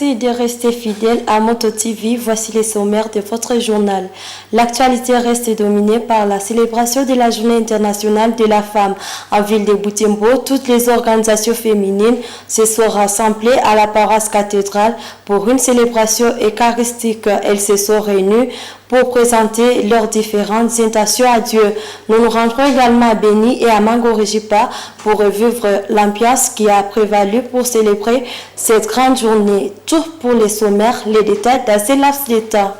Merci de rester fidèle à Moto TV. Voici les sommaires de votre journal. L'actualité reste dominée par la célébration de la Journée internationale de la femme. En ville de Butembo, toutes les organisations féminines se sont rassemblées à la paroisse cathédrale pour une célébration eucharistique. Elles se sont réunies pour présenter leurs différentes intentions à Dieu. Nous nous rendrons également à Béni et à Mangorijipa pour revivre l'ambiance qui a prévalu pour célébrer cette grande journée. Tout pour les sommaires, les détails dans ces laps de temps.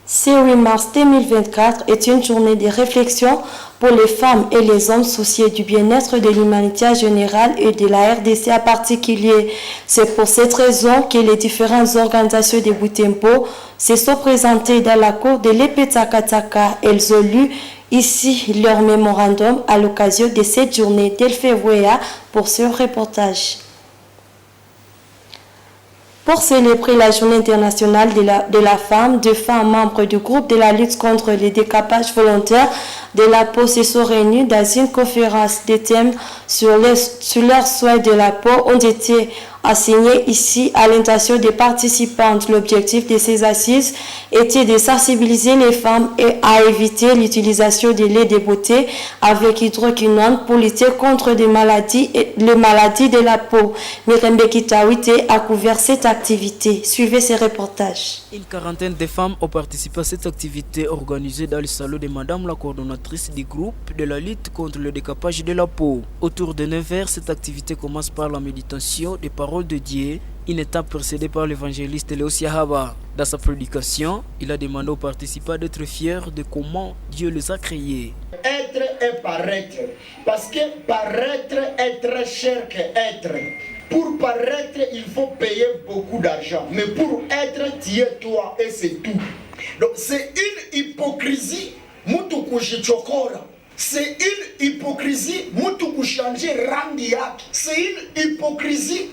Ce 8 mars 2024 est une journée de réflexion pour les femmes et les hommes soucieux du bien-être de l'humanité en général et de la RDC en particulier. C'est pour cette raison que les différentes organisations de Butembo se sont présentées dans la cour de l'Epetakataka. Elles ont lu ici leur mémorandum à l'occasion de cette journée. Delphé Wea pour ce reportage. Pour célébrer la Journée internationale de la femme, deux femmes membres du groupe de la lutte contre le décapage volontaire de la peau se sont réunies dans une conférence. Des thèmes sur leurs soins de la peau ont été enseignés ici à l'intention des participantes. L'objectif de ces assises était de sensibiliser les femmes et à éviter l'utilisation de lait de beauté avec hydroquinone pour lutter contre les maladies de la peau. Mirembe Kitawite a couvert cette activité. Suivez ces reportages. Une quarantaine de femmes ont participé à cette activité organisée dans le salon de Madame la coordonnatrice du groupe de la lutte contre le décapage de la peau. Autour de 9h, cette activité commence par la méditation des paroles de Dieu, une étape précédée par l'évangéliste Léo Siahaba. Dans sa prédication, il a demandé aux participants d'être fiers de comment Dieu les a créés. Être et paraître, parce que paraître est très cher que être. Pour paraître, il faut payer beaucoup d'argent, mais pour être, tu es toi et c'est tout. Donc c'est une hypocrisie, c'est une hypocrisie, c'est une hypocrisie,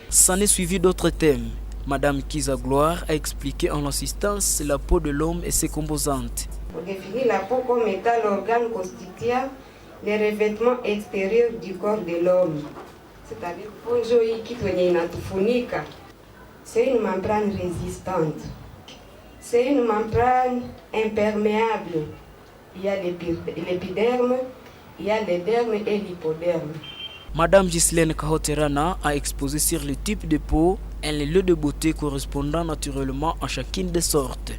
S'en est suivi d'autres thèmes. Madame Kiza Gloire a expliqué en insistance la peau de l'homme et ses composantes. Pour définir la peau comme étant l'organe constituant les revêtements extérieurs du corps de l'homme, c'est-à-dire c'est une membrane résistante, c'est une membrane imperméable. Il y a l'épiderme, il y a le derme et l'hypoderme. Madame Ghislaine Kahoterana a exposé sur le type de peau et les lieux de beauté correspondant naturellement à chacune des sortes.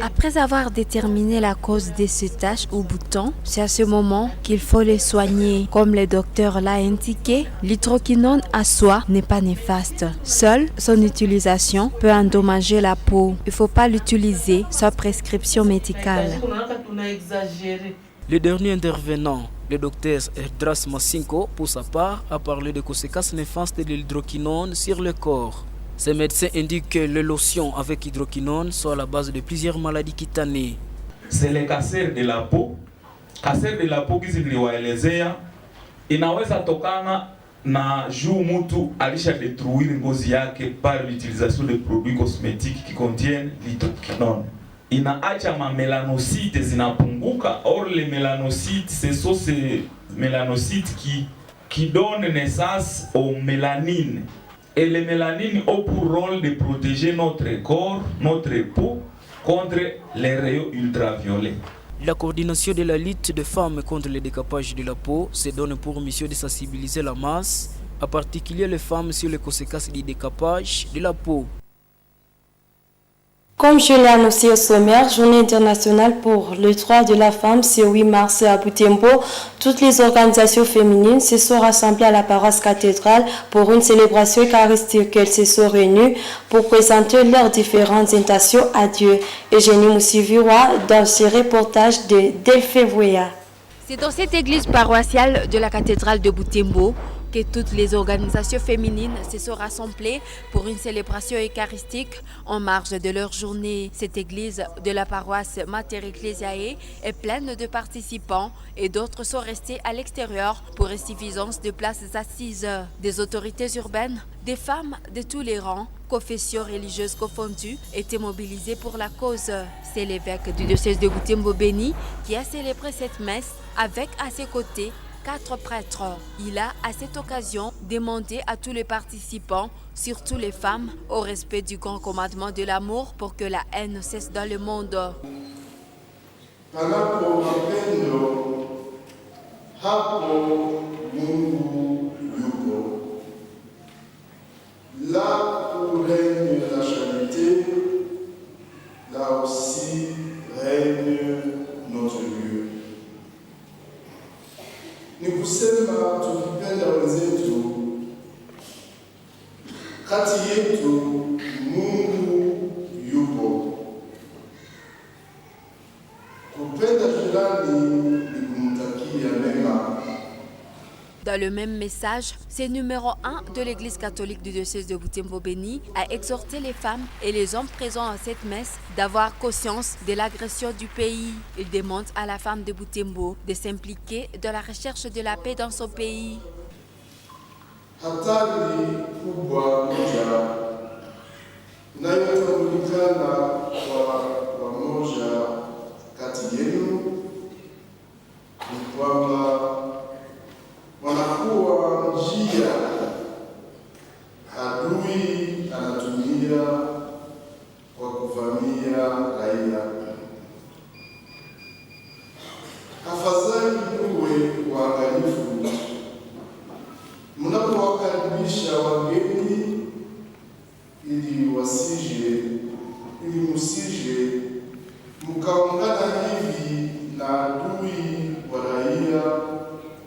Après avoir déterminé la cause de ces taches ou boutons, c'est à ce moment qu'il faut les soigner. Comme le docteur l'a indiqué, l'hydroquinone à soi n'est pas néfaste. Seule son utilisation peut endommager la peau. Il ne faut pas l'utiliser sans prescription médicale. Le dernier intervenant, le docteur Erdras Massinko, pour sa part, a parlé des conséquences néfastes de l'hydroquinone sur le corps. Ces médecins indiquent que les lotions avec hydroquinone sont à la base de plusieurs maladies cutanées. C'est le cancer de la peau. Cancer de la peau kiziliwaelezea inaweza tokana na juu mtu alisha détruire ngozi yake par l'utilisation de produits cosmétiques qui contiennent l'hydroquinone. Inaacha ma mélanocytes zinapunguka. Or les mélanocytes, ce sont ces mélanocytes qui donnent naissance aux mélanines. Et les mélanines ont pour rôle de protéger notre corps, notre peau, contre les rayons ultraviolets. La coordination de la lutte des femmes contre le décapage de la peau se donne pour mission de sensibiliser la masse, en particulier les femmes, sur les conséquences du décapage de la peau. Comme je l'ai annoncé au sommaire, Journée internationale pour le droit de la femme, ce 8 mars à Butembo, toutes les organisations féminines se sont rassemblées à la paroisse cathédrale pour une célébration eucharistique. Elles se sont réunies pour présenter leurs différentes intentions à Dieu. Eugénie Moussiviwa dans ce reportage de Delphé Wea. C'est dans cette église paroissiale de la cathédrale de Butembo que toutes les organisations féminines se sont rassemblées pour une célébration eucharistique en marge de leur journée. Cette église de la paroisse Mater Ecclesiae est pleine de participants et d'autres sont restés à l'extérieur pour insuffisance de places assises. Des autorités urbaines, des femmes de tous les rangs, confessions religieuses confondues, étaient mobilisées pour la cause. C'est l'évêque du diocèse de Butembo Béni qui a célébré cette messe avec à ses côtés 4 prêtres. Il a à cette occasion demandé à tous les participants, surtout les femmes, au respect du grand commandement de l'amour pour que la haine cesse dans le monde. Panapo mapendo hapo Mungu yupo. Là où règne la charité, là aussi règne notre Dieu. Ni kusema tukipenda wenzetu, kati yetu Mungu yupo. Kupenda jirani ni kumtakia mema. Dans le même message, c'est numéro 1 de l'Église catholique du diocèse de Butembo Béni a exhorté les femmes et les hommes présents à cette messe d'avoir conscience de l'agression du pays. Il demande à la femme de Butembo de s'impliquer dans la recherche de la paix dans son pays. Hatari kubwa moja inayotambulikana kwa wamoja kati yenu ni kwamba wanakuwa njia adui anatumia kwa kuvamia raia. Afadhali muwe waangalifu mnapowakaribisha wageni ili msije mkaungana hivi na adui wa raia.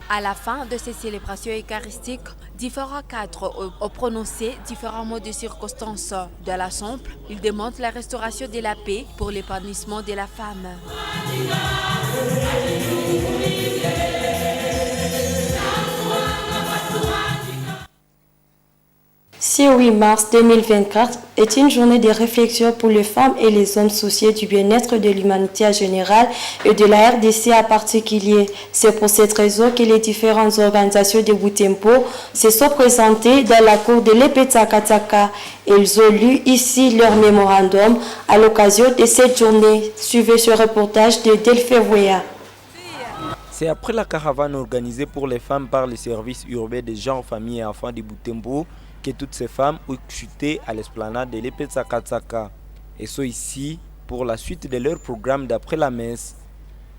À la fin de ces célébrations eucharistiques, différents cadres ont prononcé différents mots de circonstance. Dans l'ensemble, ils demandent la restauration de la paix pour l'épanouissement de la femme. Ce 8 mars 2024 est une journée de réflexion pour les femmes et les hommes soucieux du bien-être de l'humanité en général et de la RDC en particulier. C'est pour cette raison que les différentes organisations de Butembo se sont présentées dans la cour de l'Epetakataka. Ils ont lu ici leur mémorandum à l'occasion de cette journée. Suivez ce reportage de Delphé Wea. C'est après la caravane organisée pour les femmes par le service urbain des genres, familles et enfants de Butembo que toutes ces femmes ont chuté à l'esplanade de l'Epetakataka et sont ici pour la suite de leur programme d'après la messe.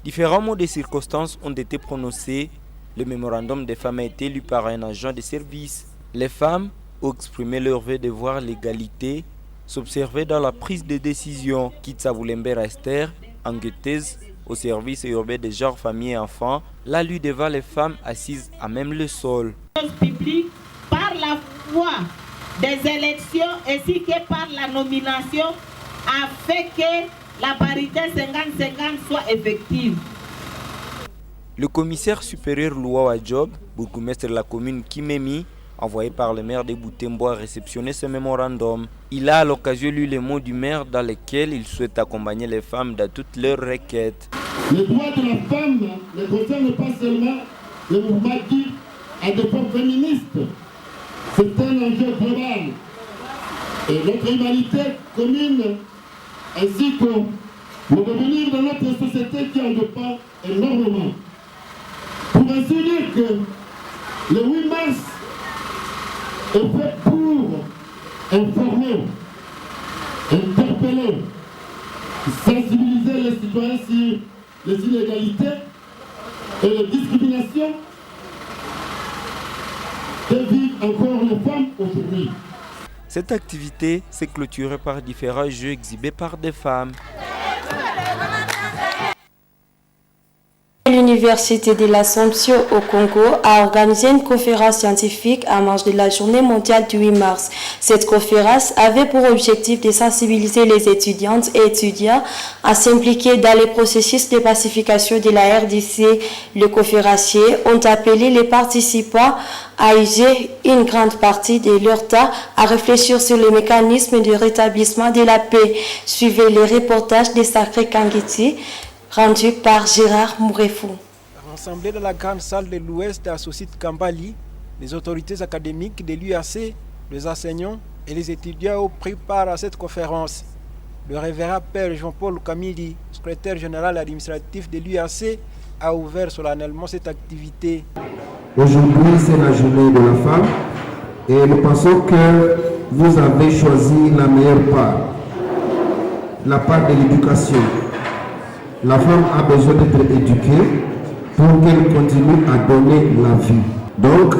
Différents mots de circonstances ont été prononcés. Le mémorandum des femmes a été lu par un agent de service. Les femmes ont exprimé leur vœu de voir l'égalité s'observer dans la prise de décision. Kitsa Boulembera Esther, enquêteuse au service urbain des genres, familles et enfants, l'a lu devant les femmes assises à même le sol. Par la voie des élections ainsi que par la nomination afin que la parité 50-50 soit effective. Le commissaire supérieur Louawa Job, bourgmestre de la commune Kimemi, envoyé par le maire de Butembo, a réceptionné ce mémorandum. Il a à l'occasion lu les mots du maire dans lesquels il souhaite accompagner les femmes dans toutes leurs requêtes. Les droits de la femme ne concernent pas seulement le mouvement qui a des formes féministes. C'est un enjeu global. Et notre humanité commune, ainsi que le devenir de notre société qui en dépend énormément. Pour ainsi dire que le 8 mars est fait pour informer, interpeller, sensibiliser les citoyens sur les inégalités et les discriminations que vivent encore les femmes aujourd'hui. Cette activité s'est clôturée par différents jeux exhibés par des femmes. l'Université de l'Assomption au Congo a organisé une conférence scientifique à marge de la journée mondiale du 8 mars. Cette conférence avait pour objectif de sensibiliser les étudiantes et étudiants à s'impliquer dans les processus de pacification de la RDC. Les conférenciers ont appelé les participants à user une grande partie de leur temps à réfléchir sur les mécanismes de rétablissement de la paix. Suivez les reportages de Sacré Kangiti rendu par Gérard Mourefou. Rassemblés dans la grande salle de l'Ouest à Sosite Kambali, les autorités académiques de l'UAC, les enseignants et les étudiants ont pris part à cette conférence. Le révérend Père Jean-Paul Kamili, secrétaire général administratif de l'UAC, a ouvert solennellement cette activité. Aujourd'hui, c'est la journée de la femme et nous pensons que vous avez choisi la meilleure part, la part de l'éducation. La femme a besoin d'être éduquée pour qu'elle continue à donner la vie. Donc,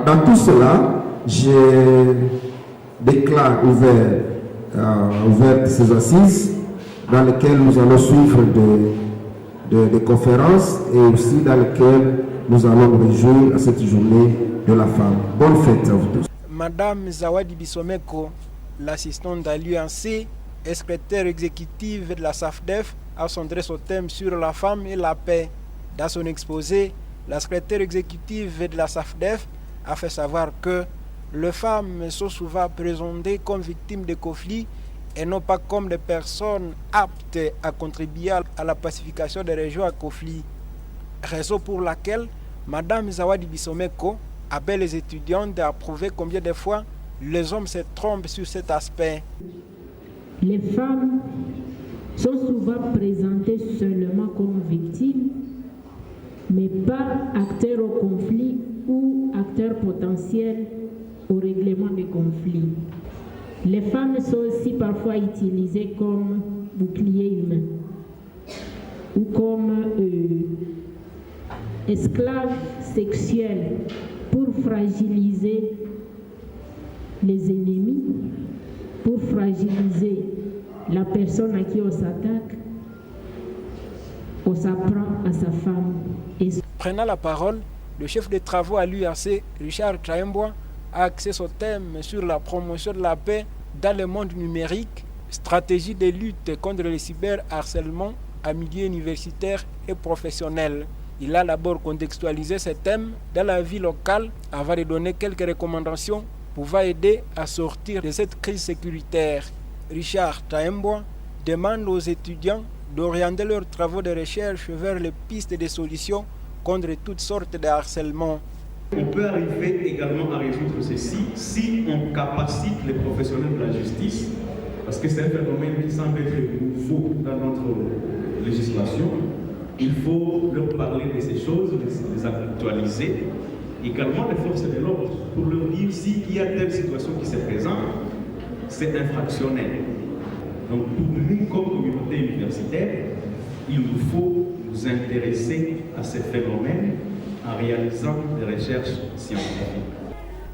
dans tout cela, j'ai déclaré ouvert ces assises dans lesquelles nous allons suivre des conférences et aussi dans lesquelles nous allons nous réjouir à cette journée de la femme. Bonne fête à vous tous. Madame Zawadi Bissomeko, l'assistante de l'UAC et secrétaire exécutive de la SAFDEF, a centré son thème sur la femme et la paix. Dans son exposé, la secrétaire exécutive de la SAFDEF a fait savoir que les femmes sont souvent présentées comme victimes de conflits et non pas comme des personnes aptes à contribuer à la pacification des régions à conflit. Raison pour laquelle Madame Zawadi Bissomeko appelle les étudiantes à prouver combien de fois les hommes se trompent sur cet aspect. Les femmes sont souvent présentées seulement comme victimes, mais pas acteurs au conflit ou acteurs potentiels au règlement des conflits. Les femmes sont aussi parfois utilisées comme boucliers humains ou comme esclaves sexuels pour fragiliser les ennemis, pour fragiliser la personne à qui on s'attaque, on s'apprend à sa femme. Prenant la parole, le chef de travaux à l'UAC, Richard Traembois, a axé son thème sur la promotion de la paix dans le monde numérique, stratégie de lutte contre le cyberharcèlement à milieu universitaire et professionnel. Il a d'abord contextualisé ce thème dans la vie locale avant de donner quelques recommandations pouvant aider à sortir de cette crise sécuritaire. Richard Traembois demande aux étudiants d'orienter leurs travaux de recherche vers les pistes de solutions contre toutes sortes de harcèlement. On peut arriver également à résoudre ceci si on capacite les professionnels de la justice, parce que c'est un phénomène qui semble être nouveau dans notre législation. Il faut leur parler de ces choses, les actualiser. Également les forces de l'ordre, pour leur dire s'il y a telle situation qui se présente, c'est infractionnel. Donc pour nous, comme communauté universitaire, il nous faut nous intéresser à ces phénomènes en réalisant des recherches scientifiques.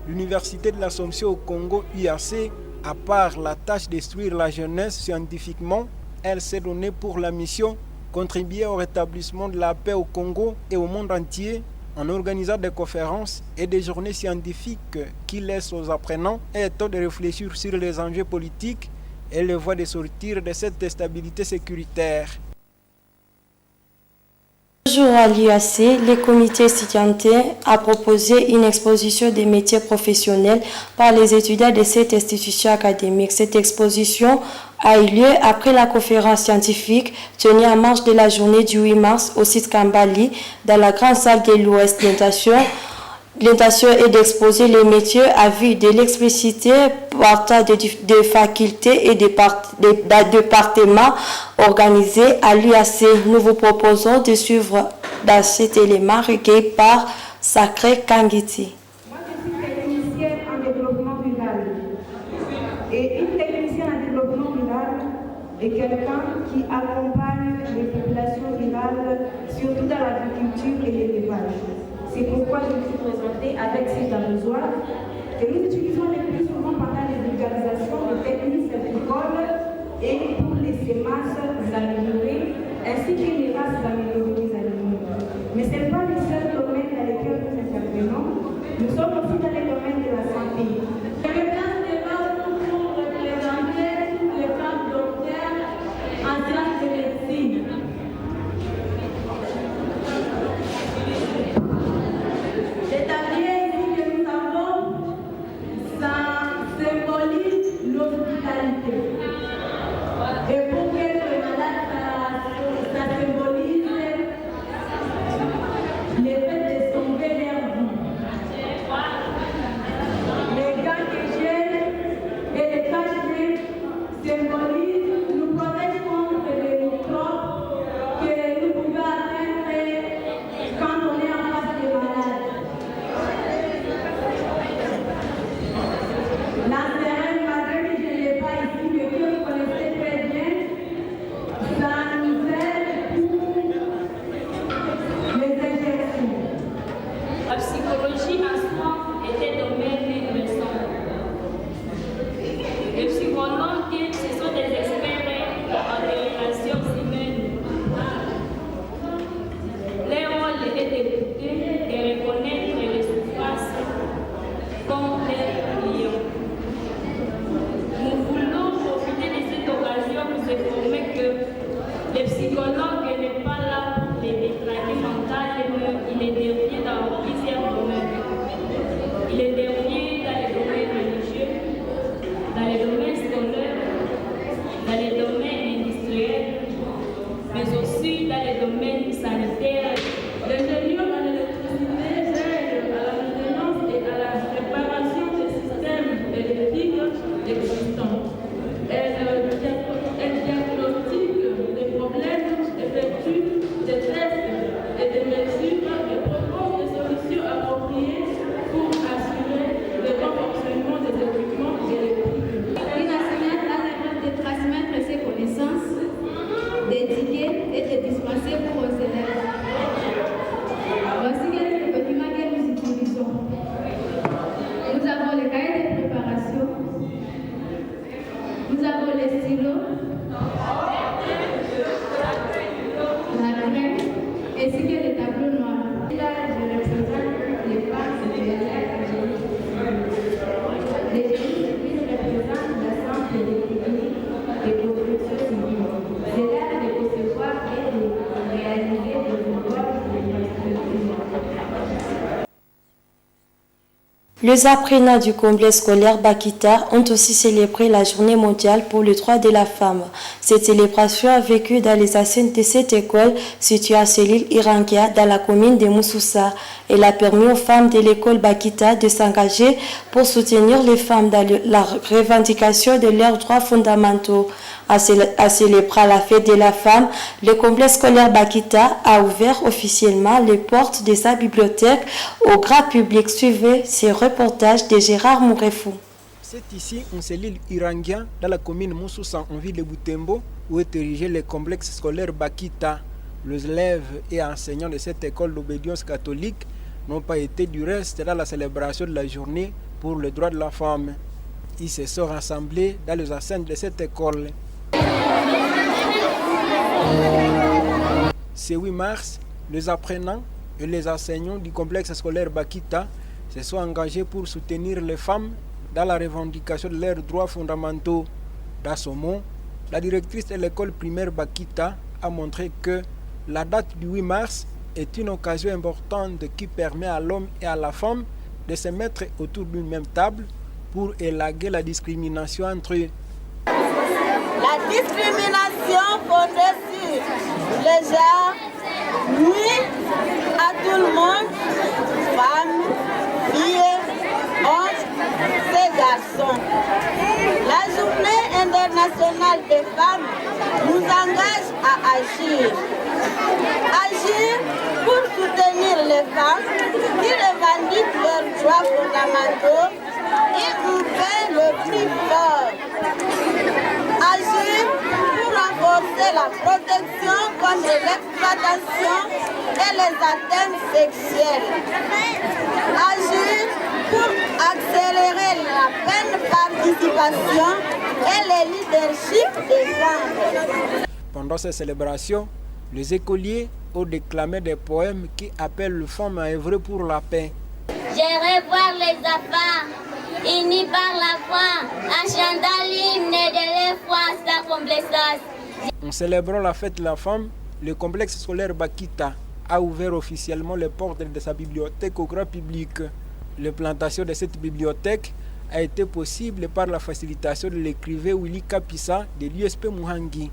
L'Université de l'Assomption au Congo, UAC, à part la tâche d'instruire la jeunesse scientifiquement, elle s'est donnée pour la mission contribuer au rétablissement de la paix au Congo et au monde entier en organisant des conférences et des journées scientifiques qui laissent aux apprenants un temps de réfléchir sur les enjeux politiques et les voies de sortir de cette instabilité sécuritaire. Toujours à l'UAC, le comité étudiantin a proposé une exposition des métiers professionnels par les étudiants de cette institution académique. Cette exposition a eu lieu après la conférence scientifique tenue en marge de la journée du 8 mars au site Kambali dans la grande salle de l'Ouest. L'intention est d'exposer les métiers à vue de l'explicité partant de facultés et de départements organisés à l'UAC. Nous vous proposons de suivre dans cet élément recueilli par Sacré Kangiti. Moi, je suis technicienne en développement rural. Et une technicienne en développement rural est quelqu'un qui accompagne les populations rurales, surtout dans l'agriculture et l'élevage. C'est pourquoi je me suis présentée avec ces besoins que nous utilisons le plus souvent pendant les vulgarisations de techniques agricoles et pour les semences améliorées ainsi que les races améliorées des animaux. Nous sommes aussi dans le domaine de la santé. Je me place devant vous pour représenter toutes les femmes docteurs en sciences de médecine. Les tabliers ici que nous avons, ça symbolise l'hospitalité. Et pour que le malade, ça symbolise le fait de sauver leur vie. Les gants que j'ai et les cachets symbolisent, nous protègent contre les microbes que nous pouvons atteindre quand on est en face des malades. La seringue, malgré que je ne l'ai pas ici, mais que vous connaissez très bien, ça nous aide pour les injections. La psychologie en soi était domaine récent. Les psychologues, ce sont des experts en relations humaines. Leur rôle est d'écouter et reconnaître les souffrances comme leurs clients. Nous voulons profiter de cette occasion pour informer que le psychologue n'est pas là pour les détraquer mentales, mais il est dernier dans plusieurs domaines. Il est dernier dans les domaines religieux, dans les domaines scolaires, dans les domaines industriels, mais aussi dans les domaines sanitaires. L'ingénieur en électricité aide à la maintenance et à la réparation des systèmes électriques existants. Elle diagnostique des problèmes, effectue des tests et des mesures et propose des solutions appropriées pour assurer le bon fonctionnement des équipements électriques. Une enseignante a le rôle de transmettre ses connaissances, d'éduquer et de dispenser pour aux élèves. Voici quelques documents que nous utilisons. Nous avons le cahier de préparation, nous avons les stylos, la craie, ainsi que les tableaux noirs. Là, je représente les femmes spécialisées. Les filles représentent la santé des techniques de construction civile. C'est l'art de concevoir et de réaliser des ouvrages de construction. Les apprenants du complexe scolaire Bakita ont aussi célébré la journée mondiale pour le droit de la femme. Cette célébration a vécu dans les enceintes de cette école située à Selil Irangia dans la commune de Moussoussa. Elle a permis aux femmes de l'école Bakita de s'engager pour soutenir les femmes dans la revendication de leurs droits fondamentaux. À célébrer la fête de la femme, le complexe scolaire Bakita a ouvert officiellement les portes de sa bibliothèque au grand public. Suivez ces reportages de Gérard Mourefou. C'est ici, en Selil Irangia, dans la commune Moussoussa, en ville de Butembo, où est érigé le complexe scolaire Bakita. Les élèves et enseignants de cette école d'obédience catholique n'ont pas été du reste dans la célébration de la journée pour le droit de la femme. Ils se sont rassemblés dans les enceintes de cette école. Ce 8 mars, les apprenants et les enseignants du complexe scolaire Bakita se sont engagés pour soutenir les femmes dans la revendication de leurs droits fondamentaux. Dans ce mot, la directrice de l'école primaire Bakita a montré que la date du 8 mars est une occasion importante qui permet à l'homme et à la femme de se mettre autour d'une même table pour élaguer la discrimination entre eux. La discrimination fondée sur les genres nuit à tout le monde, femmes, filles, hommes et garçons. La journée internationale des femmes nous engage à agir. Agir pour soutenir les femmes qui revendiquent leurs droits fondamentaux et ouvrir le plus fort. Agir pour renforcer la protection contre l'exploitation et les atteintes sexuelles. Agir pour accélérer la pleine participation et le leadership des femmes. Pendant ces célébrations, les écoliers ont déclamé des poèmes qui appellent les femmes à œuvrer pour la paix. J'irai voir les enfants, unis par la foi, en chantant l'hymne de l'effroi sans complaisance. En célébrant la fête de la femme, le complexe scolaire Bakita a ouvert officiellement les portes de sa bibliothèque au grand public. L'implantation de cette bibliothèque a été possible par la facilitation de l'écrivain Willy Kapisa de l'USP Muhangi.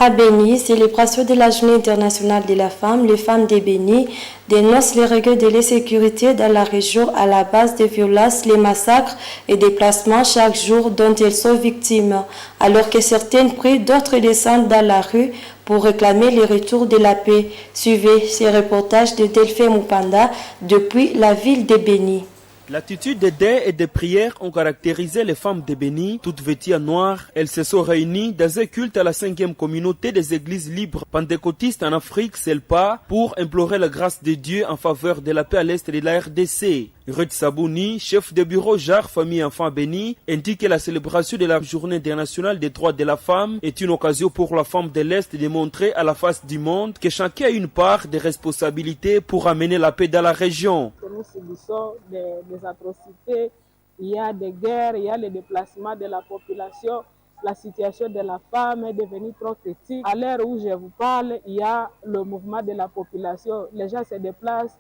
À Béni, célébration de la Journée internationale de la femme, les femmes de Béni dénoncent les reculs de l'insécurité dans la région à la base des violences, les massacres et déplacements chaque jour dont elles sont victimes, alors que certaines prient, d'autres descendent dans la rue pour réclamer le retour de la paix. Suivez ces reportages de Delphine Mupanda depuis la ville de Béni. L'attitude de deuil et de prière ont caractérisé les femmes de Béni, toutes vêtues en noir. Elles se sont réunies dans un culte à la 5e communauté des églises libres pentecôtistes en Afrique, CELPA, pour implorer la grâce de Dieu en faveur de la paix à l'est de la RDC. Ruth Sabouni, chef de bureau JAR Famille Enfants Béni, indique que la célébration de la Journée internationale des droits de la femme est une occasion pour la femme de l'Est de montrer à la face du monde que chacun a une part de responsabilité pour amener la paix dans la région. Nous subissons des atrocités, il y a des guerres, il y a le déplacement de la population. La situation de la femme est devenue trop critique. À l'heure où je vous parle, il y a le mouvement de la population. Les gens se déplacent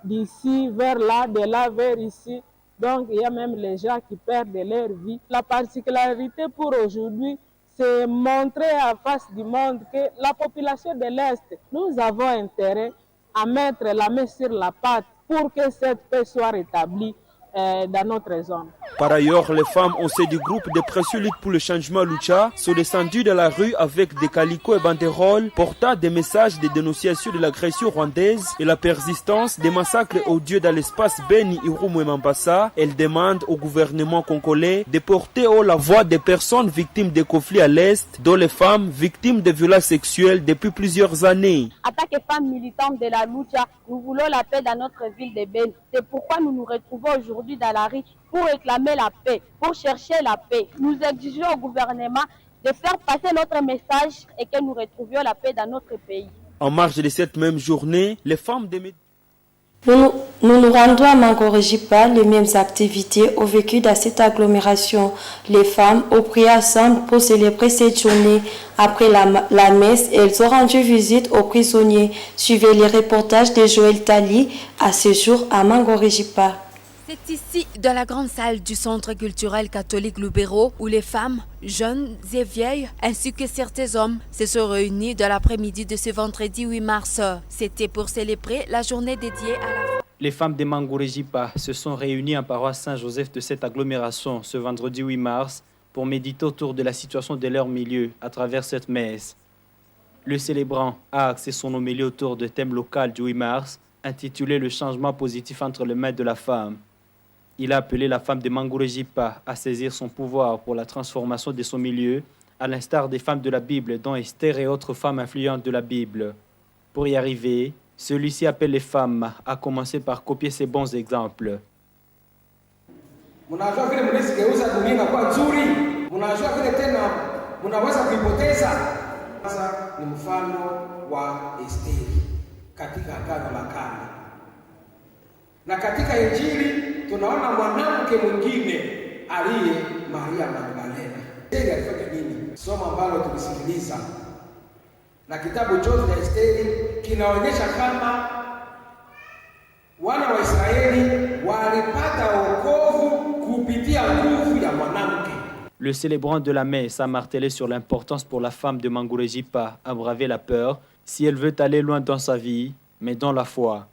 d'ici vers là, de là vers ici. Donc, il y a même les gens qui perdent leur vie. La particularité pour aujourd'hui, c'est montrer à face du monde que la population de l'Est, nous avons intérêt à mettre la main sur la pâte pour que cette paix soit rétablie dans notre zone. Par ailleurs, les femmes au sein du groupe de pression lutte pour le changement Lucha sont descendues de la rue avec des calicots et banderoles portant des messages de dénonciation de l'agression rwandaise et la persistance des massacres odieux dans l'espace Beni, Irumu et Mambasa. Elles demandent au gouvernement congolais de porter haut la voix des personnes victimes des conflits à l'Est, dont les femmes victimes de violences sexuelles depuis plusieurs années. En tant que femmes militantes de la Lucha, nous voulons la paix dans notre ville de Beni. C'est pourquoi nous nous retrouvons aujourd'hui dans la rue pour réclamer la paix, pour chercher la paix. Nous exigeons au gouvernement de faire passer notre message et que nous retrouvions la paix dans notre pays. En marge de cette même journée, les femmes de Nous nous rendons à Mangorojipa, les mêmes activités ont vécu dans cette agglomération. Les femmes ont prié ensemble pour célébrer cette journée. Après la messe, elles ont rendu visite aux prisonniers. Suivez les reportages de Joël Tali à ce jour à Mangorojipa. C'est ici, dans la grande salle du Centre culturel catholique Lubero, où les femmes, jeunes et vieilles, ainsi que certains hommes, se sont réunis dans l'après-midi de ce vendredi 8 mars. C'était pour célébrer la journée dédiée à la femme. Les femmes de Mangorojipa se sont réunies en paroisse Saint-Joseph de cette agglomération ce vendredi 8 mars pour méditer autour de la situation de leur milieu à travers cette messe. Le célébrant a axé son homélie autour du thème local du 8 mars, intitulé « Le changement positif entre les mains de la femme ». Il a appelé la femme de Mangorojipa à saisir son pouvoir pour la transformation de son milieu, à l'instar des femmes de la Bible, dont Esther et autres femmes influentes de la Bible. Pour y arriver, celui-ci appelle les femmes à commencer par copier ses bons exemples. Mnajua vile mlisigeuza dunia na kuwa nzuri, mnajua vile tena mnaweza kuipoteza. Sasa ni mfano wa Esteri katika Agano la Kale. Na katika Injili tunaona mwanamke mwingine aliye Maria Magdalena. Esteri alifanya nini? Somo ambalo tulisikiliza. Na kitabu chote cha Esteri kinaonyesha kama wana wa Israeli walipata wokovu kupitia nguvu ya mwanamke. Le célébrant de la messe a martelé sur l'importance pour la femme de Mangorojipa à braver la peur si elle veut aller loin dans sa vie, mais dans la foi.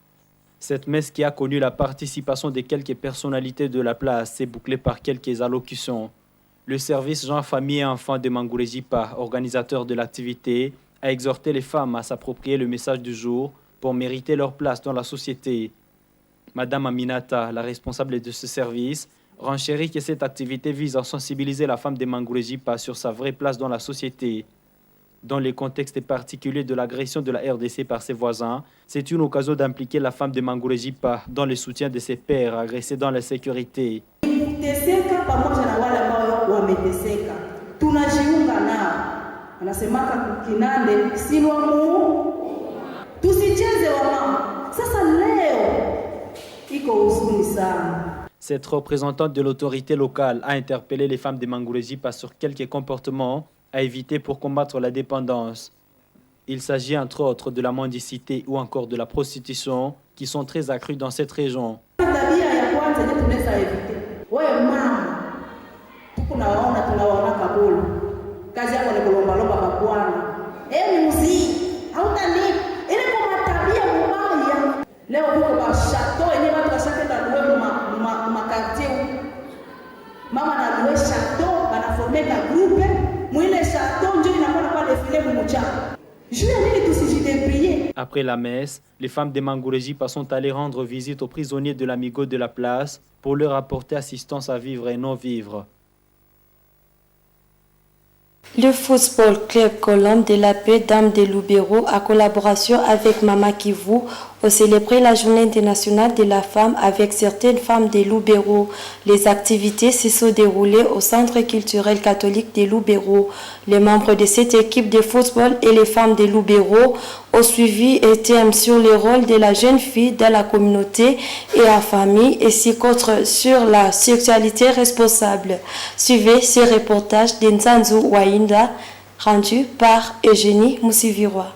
Cette messe qui a connu la participation de quelques personnalités de la place s'est bouclée par quelques allocutions. Le service Jean Famille et Enfants de Mangorojipa, organisateur de l'activité, a exhorté les femmes à s'approprier le message du jour pour mériter leur place dans la société. Madame Aminata, la responsable de ce service, renchérit que cette activité vise à sensibiliser la femme de Mangorojipa sur sa vraie place dans la société. Dans le contexte particulier de l'agression de la RDC par ses voisins, c'est une occasion d'impliquer la femme de Mangorojipa dans le soutien de ses pairs agressés dans la sécurité. Kuteseka pamoja na wale ambao wameteseka. Tunajiunga nao. Anasemaka kukinande silwa mu. Tusicheze wamama. Sasa leo iko huzuni sana. Cette représentante de l'autorité locale a interpellé les femmes de Mangurejipa sur quelques comportements à éviter pour combattre la dépendance. Il s'agit entre autres de la mendicité ou encore de la prostitution qui sont très accrues dans cette région. Kazi yako ni kulombalomba kwa Bwana. Ni mzii. Hautani. Ile kwa tabia mbaya. Leo huko kwa chateau yenyewe watu washakenda luwe makartie. Mama na luwe chateau banaformeka groupe. Mwile chateau ndio inakuwa kwa defile mmoja. Après la messe, les femmes de Mangurejipa sont allées rendre visite aux prisonniers de l'Amigo de la place pour leur apporter assistance à vivre et non vivre. Le Football Club Colombe de la Paix Dame de Lubero, en collaboration avec Mama Kivu, a célébré la Journée internationale de la femme avec certaines femmes de Lubero. Les activités se sont déroulées au Centre culturel catholique de Lubero. Les membres de cette équipe de football et les femmes de Lubero ont suivi un thème sur le rôle de la jeune fille dans la communauté et en famille, ainsi qu'autre sur la sexualité responsable. Suivez ce reportage d'Nzanzu Wainda, rendu par Eugénie Moussivirois.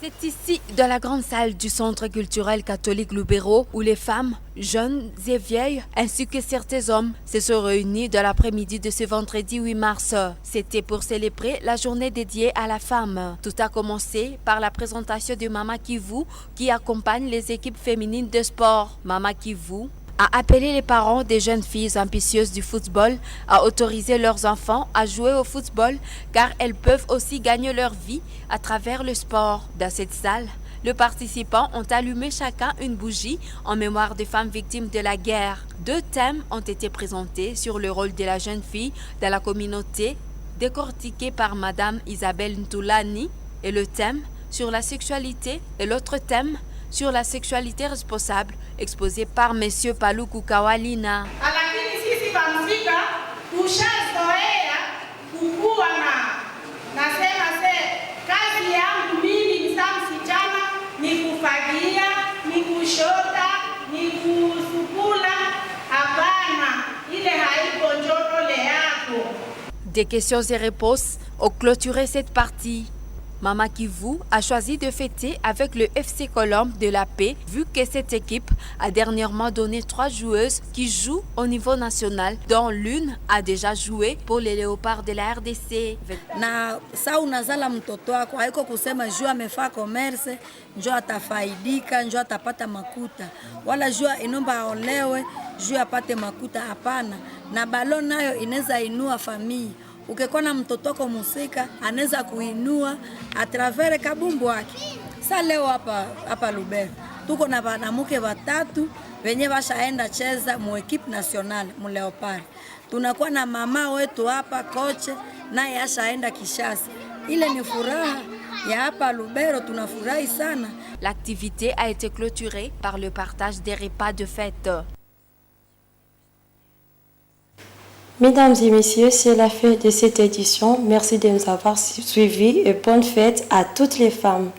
C'est ici, dans la grande salle du Centre culturel catholique Lubero, où les femmes, jeunes et vieilles, ainsi que certains hommes, se sont réunis dans l'après-midi de ce vendredi 8 mars. C'était pour célébrer la journée dédiée à la femme. Tout a commencé par la présentation de Mama Kivu, qui accompagne les équipes féminines de sport. Mama Kivu a appelé les parents des jeunes filles ambitieuses du football à autoriser leurs enfants à jouer au football car elles peuvent aussi gagner leur vie à travers le sport. Dans cette salle, les participants ont allumé chacun une bougie en mémoire des femmes victimes de la guerre. 2 thèmes ont été présentés sur le rôle de la jeune fille dans la communauté, décortiqué par Madame Isabelle Ntoulani, et le thème sur la sexualité et l'autre thème sur la sexualité responsable, exposé par Monsieur Paluku Kawalina. Lakini sisi pamfika tushazoea kukua nasema kazi yangu mimi msichana ni kufagia, ni kushota, ni kusukula. Hapana, ile haiko njotole yako. Des questions et réponses ont clôturé cette partie. Mama Kivu a choisi de fêter avec le FC Colombe de la Paix, vu que cette équipe a dernièrement donné 3 joueuses qui jouent au niveau national, dont l'une a déjà joué pour les Léopards de la RDC. Na sa unazala mtoto wako haiko kusema jua amefaa commerce njoo atafaidika njoo atapata makuta wala jua inomba aolewe jua apate makuta, hapana. Na balo nayo inaweza inua familia. Ukikuwa na mtoto wako musika anaweza kuinua a travers kabumbu wake. Sasa leo hapa Lubero tuko na banamuke 3 wenye bashaenda cheza mu equipe nationale mu Leopard. Tunakuwa na mama wetu hapa koche naye ashaenda Kishasa. Ile ni furaha ya hapa Lubero, tunafurahi sana. L'activité a été clôturée par le partage des repas de fête. Mesdames et messieurs, c'est la fin de cette édition. Merci de nous avoir suivis et bonne fête à toutes les femmes.